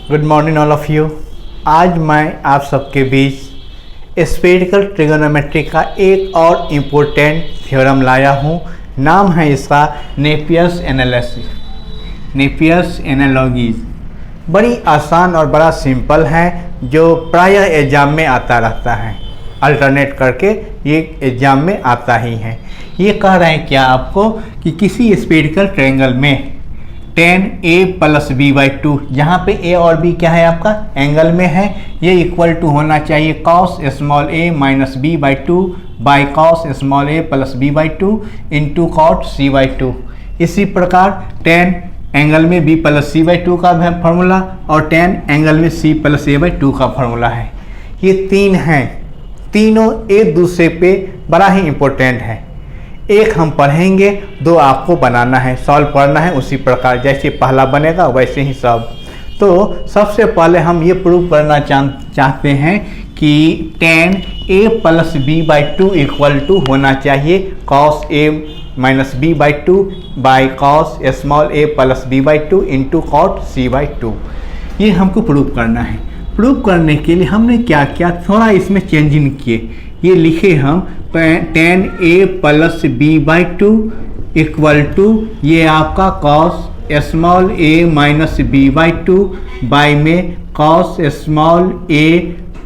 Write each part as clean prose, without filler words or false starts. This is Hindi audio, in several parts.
Good morning all of you. आज मैं आप सबके बीच स्फेरिकल ट्रिगोनोमेट्री का एक और इम्पोर्टेंट थ्योरम लाया हूँ। नाम है इसका नेपियर्स एनालिसिस, नेपियर्स एनालॉजीज। बड़ी आसान और बड़ा सिंपल है, जो प्रायः एग्जाम में आता रहता है, अल्टरनेट करके ये एग्जाम में आता ही है। ये कह रहे हैं क्या आपको कि किसी स्फेरिकल ट्रायंगल में tan a plus b by 2, जहाँ पे a और b क्या है आपका एंगल में है, ये इक्वल टू होना चाहिए cos small a minus b by 2 by cos small a plus b by 2 into cot c by 2। इसी प्रकार tan एंगल में b प्लस c बाई 2 का फार्मूला और tan एंगल में c प्लस a बाई 2 का फार्मूला है। ये तीन हैं, तीनों एक दूसरे पे बड़ा ही इम्पोर्टेंट है। एक हम पढ़ेंगे, दो आपको बनाना है, सॉल्व करना है उसी प्रकार, जैसे पहला बनेगा वैसे ही सब। तो सबसे पहले हम ये प्रूव करना चाहते हैं कि tan a plus b by 2 equal to होना चाहिए cos a minus b by 2 by cos small a plus b by 2 into cot c by 2। ये हमको प्रूव करना है। प्रूव करने के लिए हमने क्या किया, थोड़ा इसमें चेंजिंग किए। ये लिखे हम tan a plus b by 2 equal to ये आपका cos small a minus b by 2 by में cos small a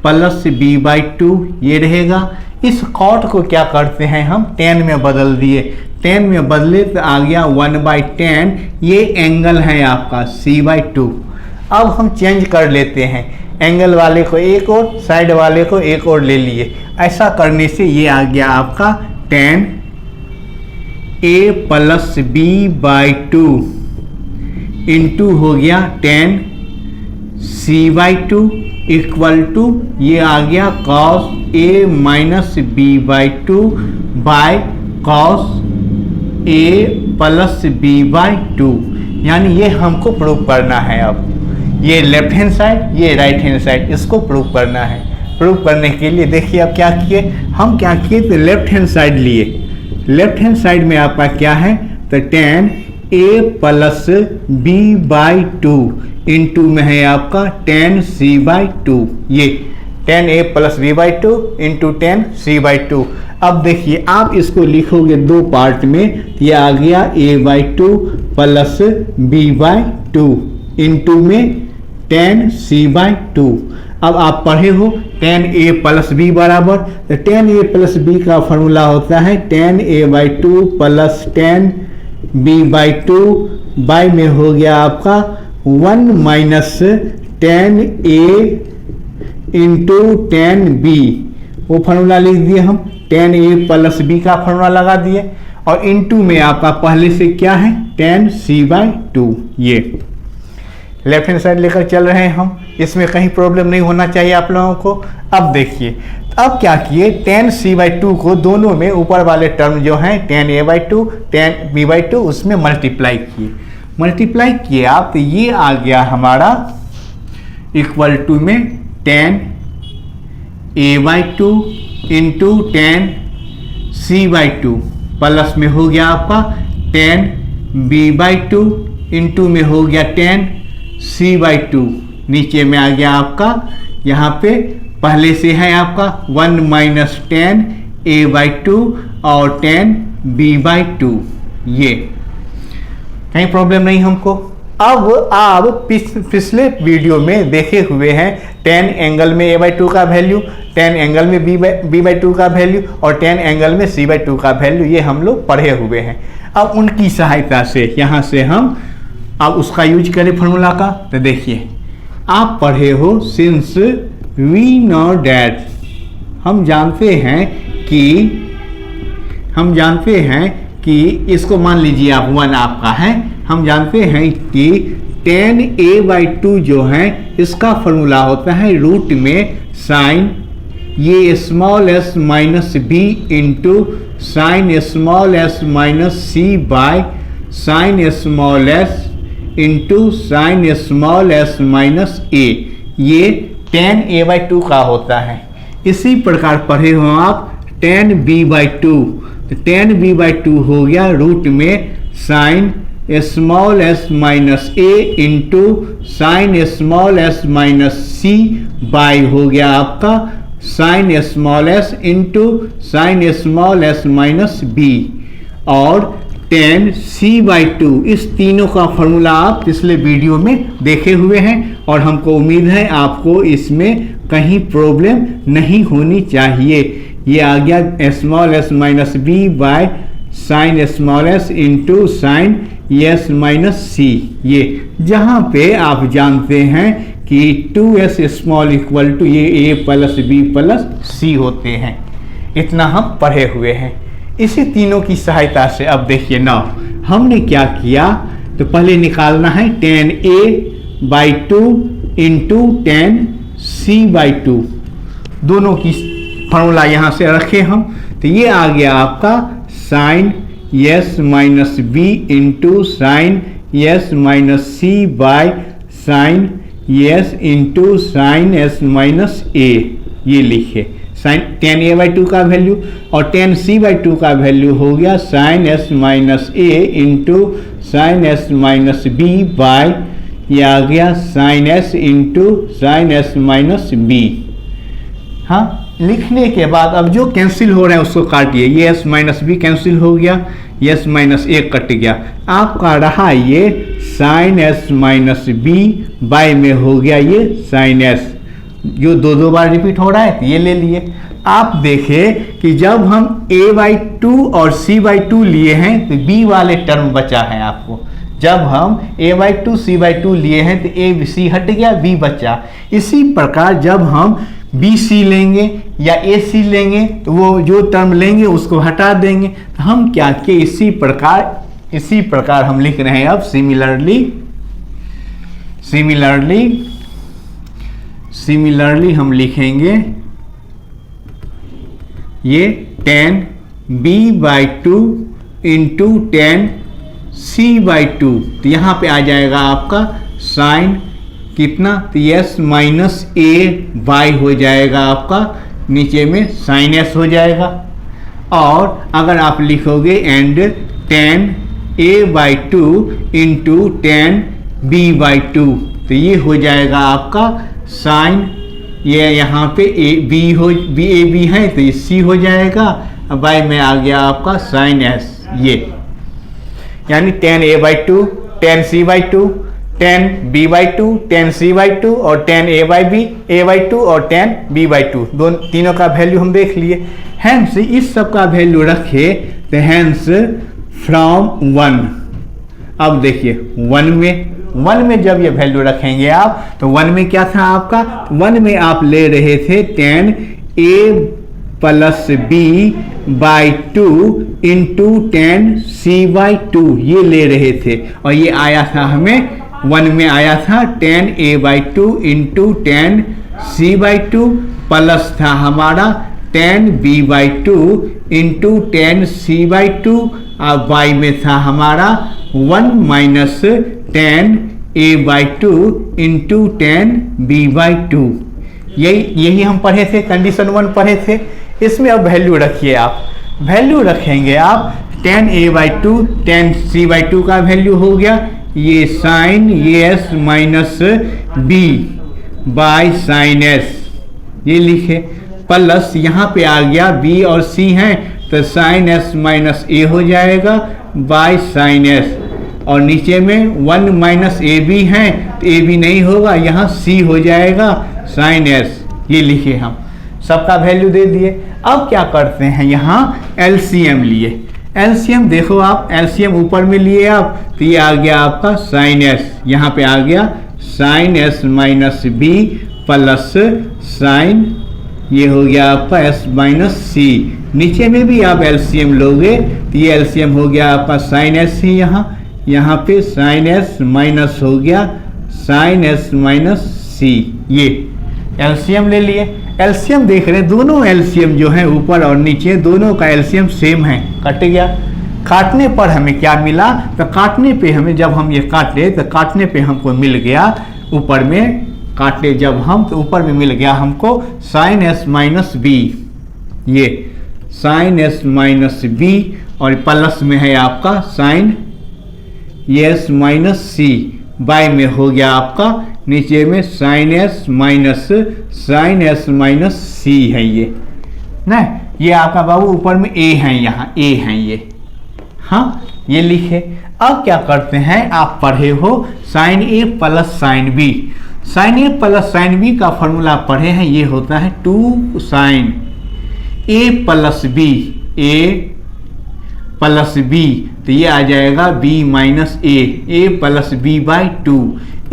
plus b by 2 ये रहेगा। इस cot को क्या करते हैं हम tan में बदल दिए, tan में बदले तो आ गया 1/10। ये एंगल है आपका c बाई 2। अब हम चेंज कर लेते हैं, एंगल वाले को एक और, साइड वाले को एक और ले लिए। ऐसा करने से ये आ गया आपका tan a plus b by 2 into हो गया tan c by 2 equal to ये आ गया cos a minus b by 2 by cos a plus b by 2। यानी ये हमको प्रूव करना है। अब ये लेफ्ट हैंड साइड, ये राइट हैंड साइड, इसको प्रूव करना है। प्रूव करने के लिए देखिए अब क्या किए हम, क्या किए तो लेफ्ट हैंड साइड लिए। लेफ्ट हैंड साइड में आपका क्या है तो tan a plus b by 2 into में है आपका tan c बाई 2। ये tan a plus b by 2 into tan c by 2। अब देखिए आप इसको लिखोगे दो पार्ट में, ये आ गया a by 2 plus b by 2 into में tan c बाई 2। अब आप पढ़े हो tan a प्लस b बराबर, तो tan a प्लस b का फॉर्मूला होता है tan a by 2 plus tan b by 2 by में हो गया आपका 1 minus tan a into tan b। वो फार्मूला लिख दिए हम, tan a प्लस b का फार्मूला लगा दिए और इंटू में आपका पहले से क्या है tan c बाई 2। ये लेफ्ट हैंड साइड लेकर चल रहे हैं हम, इसमें कहीं प्रॉब्लम नहीं होना चाहिए आप लोगों को। अब देखिए अब क्या किए, tan c बाई 2 को दोनों में ऊपर वाले टर्म जो हैं tan a by 2 tan b by 2 उसमें मल्टीप्लाई किए आप, तो ये आ गया हमारा इक्वल टू में tan a by 2 into tan c by 2 plus में हो गया आपका tan b बाई 2 इंटू में हो गया tan c बाई 2। नीचे में आ गया आपका, यहाँ पे पहले से है आपका 1 माइनस tan a बाई 2 और tan b बाई 2। ये कहीं प्रॉब्लम नहीं हमको। अब आप पिछले वीडियो में देखे हुए हैं tan एंगल में a बाई 2 का वैल्यू, tan एंगल में b बाई 2 का वैल्यू और tan एंगल में c बाई 2 का वैल्यू, ये हम लोग पढ़े हुए हैं। अब उनकी सहायता से यहाँ से हम अब उसका यूज करें फार्मूला का। तो देखिए आप पढ़े हो सिंस वी नो डैट, हम जानते हैं कि इसको मान लीजिए आप 1 आपका है, हम जानते हैं कि tan a बाई 2 जो है इसका फार्मूला होता है रूट में साइन ये small s minus b into sine small s minus c bye sine small s into sine small s minus a। ये tan a बाई 2 का होता है। इसी प्रकार पढ़े हो आप tan b बाई 2, तो tan b बाई 2 हो गया रूट में sine small s minus a into sine small s minus c by हो गया आपका sine small s into sine small s minus b और tan c/2। इस तीनों का फॉर्मूला आप पिछले वीडियो में देखे हुए हैं और हमको उम्मीद है आपको इसमें कहीं प्रॉब्लम नहीं होनी चाहिए। ये आ गया small s minus b by sine small s into sine s minus c. ये जहाँ पे आप जानते हैं कि 2s स्मॉल इक्वल टू ये a plus b plus c होते हैं, इतना हम पढ़े हुए हैं। इसी तीनों की सहायता से अब देखिए ना हमने क्या किया, तो पहले निकालना है tan a/2 into tan c/2। दोनों की फॉर्मूला यहाँ से रखे हम, तो ये आ गया आपका sine s minus b into sine s minus c by sine s into sine s minus a. ये लिखे साइन tan a/2 का वैल्यू और tan c/2 का वैल्यू हो गया sine s minus a into sine s minus b by ये आ गया sine s into sine s minus b. हाँ, लिखने के बाद अब जो कैंसिल हो रहा है उसको काटिए। ये एस माइनस बी कैंसिल हो गया, एस माइनस ए कट गया, आपका रहा ये sine s minus b by में हो गया ये साइन एस, जो दो बार रिपीट हो रहा है, तो ये ले लिए। आप देखें कि जब हम a/2 और c/2 लिए हैं तो b वाले टर्म बचा है आपको। जब हम a/2 c/2 लिए हैं तो a c हट गया, b बचा। इसी प्रकार जब हम bc लेंगे या ac लेंगे तो वो जो टर्म लेंगे उसको हटा देंगे। तो हम क्या किए, इसी प्रकार हम लिख रहे हैं अब सिमिलरली हम लिखेंगे ये tan b/2 into tan c/2। तो यहाँ पे आ जाएगा आपका साइन कितना, तो एस माइनस ए बाई हो जाएगा आपका, नीचे में साइन एस हो जाएगा। और अगर आप लिखोगे and tan a/2 into tan b/2 तो ये हो जाएगा आपका साइन, ये यहाँ पे ए बी है तो ये सी हो जाएगा, बाई में आ गया आपका साइन एस। ये यानी tan a/2 tan c/2 tan b/2 tan c/2 और tan a/2 और tan b/2 तीनों का वैल्यू हम देख लिए। हैंस इस सब का वैल्यू रखे तो हैंस फ्रॉम 1। अब देखिए 1 में जब ये वैल्यू रखेंगे आप तो 1 में क्या था आपका, 1 में आप ले रहे थे tan a plus b/2 into tan c/2 ये ले रहे थे। और ये आया था हमें 1 में आया था tan a/2 into tan c/2 plus था हमारा tan b/2 into tan c/2 और y में था हमारा 1 minus tan a/2 into tan b/2। यही हम पढ़े थे, कंडीशन 1 पढ़े थे। इसमें अब वैल्यू रखिए आप, वैल्यू रखेंगे आप tan a/2 tan c/2 का वैल्यू हो गया ये sine s minus b by sine s, ये लिखे प्लस यहाँ पे आ गया b और c हैं तो साइन एस माइनस ए हो जाएगा बाय साइन एस, और नीचे में 1 माइनस ए बी है तो ए बी नहीं होगा, यहाँ c हो जाएगा साइन एस। ये लिखे हम सबका वैल्यू दे दिए। अब क्या करते हैं, यहाँ एलसीएम लिए। एलसीएम देखो आप, एलसीएम ऊपर में लिए आप तो ये आ गया आपका साइन एस, यहाँ पे आ गया sine s minus b plus sine, ये हो गया आपका एस माइनस सी। नीचे में भी आप एलसीएम लोगे तो ये एलसीएम हो गया आपका साइन एस ही, यहाँ पे साइन एस माइनस हो गया साइन एस माइनस सी। ये एलसीएम ले लिए। एलसीएम देख रहे हैं, दोनों एलसीएम जो है ऊपर और नीचे दोनों का एलसीएम सेम है, कट गया। काटने पर हमें क्या मिला, तो काटने पे हमें जब हम ये काटे तो काटने पे हमको मिल गया ऊपर में, काटे जब हम तो ऊपर में मिल गया हमको साइन एस माइनस बी, ये साइन एस माइनस बी और प्लस में है आपका sine s minus c bye में हो गया आपका नीचे में साइन एस माइनस सी है ये ना, ये आपका बाबू ऊपर में ए है, यहाँ ए है ये, हाँ ये लिखे। अब क्या करते हैं, आप पढ़े हो साइन ए प्लस साइन बी, साइन ए प्लस साइन बी का फॉर्मूला पढ़े हैं, ये होता है 2 साइन ए प्लस बी, तो ये आ जाएगा b minus a plus b by 2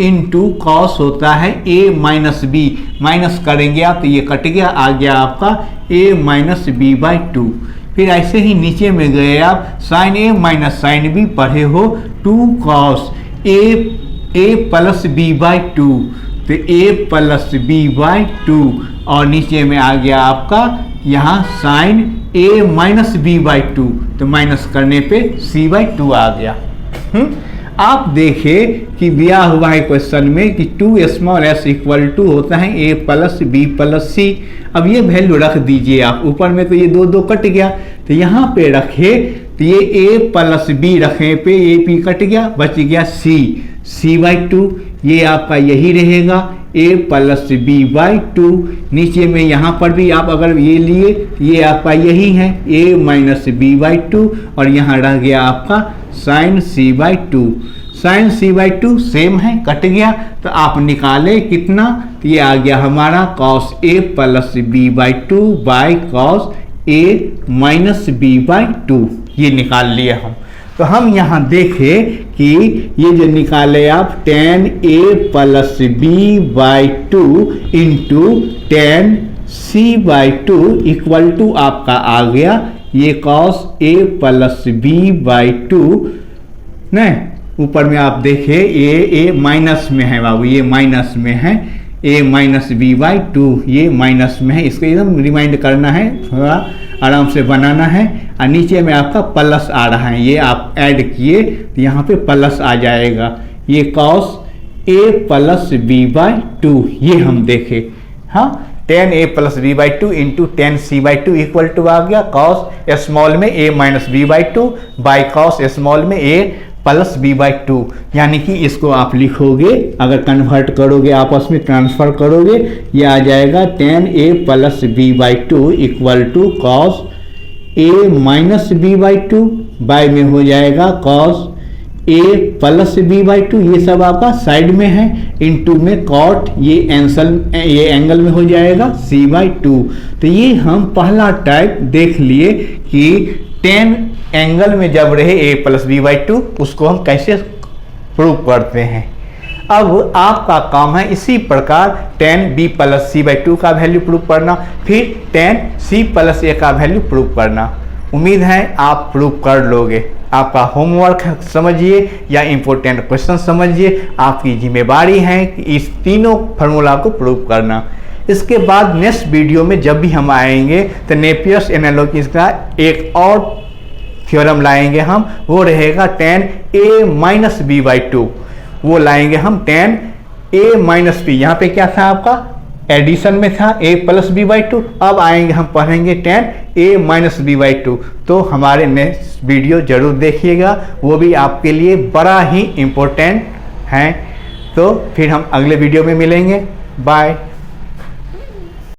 into cos होता है ए माइनस बी, माइनस करेंगे आप तो ये कट गया, आ गया आपका ए माइनस बी बाई 2। फिर ऐसे ही नीचे में गए आप sine a minus sine b पढ़े हो 2 cos a plus b by 2, तो ए प्लस बी बाई 2 और नीचे में आ गया आपका यहाँ sine a minus b by 2, तो माइनस करने पे सी बाई 2 आ गया। आप देखें कि दिया हुआ है क्वेश्चन में कि 2 स्मॉल एस इक्वल टू होता है ए प्लस बी प्लस सी। अब ये वैल्यू रख दीजिए आप, ऊपर में तो ये 2 कट गया, तो यहाँ पे रखे तो ये ए प्लस बी रखे पे ए पी कट गया, बच गया सी बाई 2, ये आपका यही रहेगा ए प्लस बी बाई 2। नीचे में यहाँ पर भी आप अगर ये लिए, ये आपका यही है ए माइनस बी बाई 2 और यहाँ रह गया आपका sine c by 2, sine c by 2 same है, कट गया, तो आप निकाले कितना, तो ये आ गया हमारा cos a plus b by 2 by cos a minus b by 2, ये निकाल लिए हम। तो हम यहाँ देखें कि ये जो निकाले आप tan a plus b by 2 into tan c by 2 equal to आपका आ गया ये cos a plus b by 2 न, ऊपर में आप देखें ये माइनस में है बाबू, ये माइनस में है a माइनस बी बाई 2, ये माइनस में है, इसको एकदम रिमाइंड करना है, थोड़ा आराम से बनाना है। और नीचे में आपका प्लस आ रहा है, ये आप ऐड किए तो यहाँ पे प्लस आ जाएगा, ये cos a plus b by 2, ये हम देखें, हाँ tan a plus b by 2 into tan c by 2 equal to आ गया cos स्मॉल में a minus b by 2 by cos small में a प्लस बी बाई 2, यानी कि इसको आप लिखोगे, अगर कन्वर्ट करोगे आपस में ट्रांसफर करोगे, ये आ जाएगा tan a plus b by 2 equal to cos a minus b by 2 by में हो जाएगा cos a plus b by 2, ये सब आपका साइड में है, इनटू में कॉट ये एंगल में हो जाएगा c बाई 2। तो ये हम पहला टाइप देख लिए कि tan एंगल में जब रहे a प्लस बी बाई 2 उसको हम कैसे प्रूव करते हैं। अब आपका काम है इसी प्रकार tan b plus c by 2 का वैल्यू प्रूव करना, फिर tan c प्लस a का वैल्यू प्रूव करना। उम्मीद है आप प्रूव कर लोगे। आपका होमवर्क समझिए या इम्पोर्टेंट क्वेश्चन समझिए, आपकी जिम्मेदारी है कि इस तीनों फार्मूला को प्रूव करना। इसके बाद नेक्स्ट वीडियो में जब भी हम आएंगे तो नेपियर्स एनालॉजी का एक और थ्योरम लाएंगे हम, वो रहेगा tan a minus b by 2, वो लाएंगे हम tan a माइनस बी, यहाँ पे क्या था आपका एडिशन में था a प्लस बी बाई 2, अब आएंगे हम पढ़ेंगे tan a minus b by 2। तो हमारे नेक्स्ट वीडियो जरूर देखिएगा, वो भी आपके लिए बड़ा ही इम्पोर्टेंट है। तो फिर हम अगले वीडियो में मिलेंगे, बाय।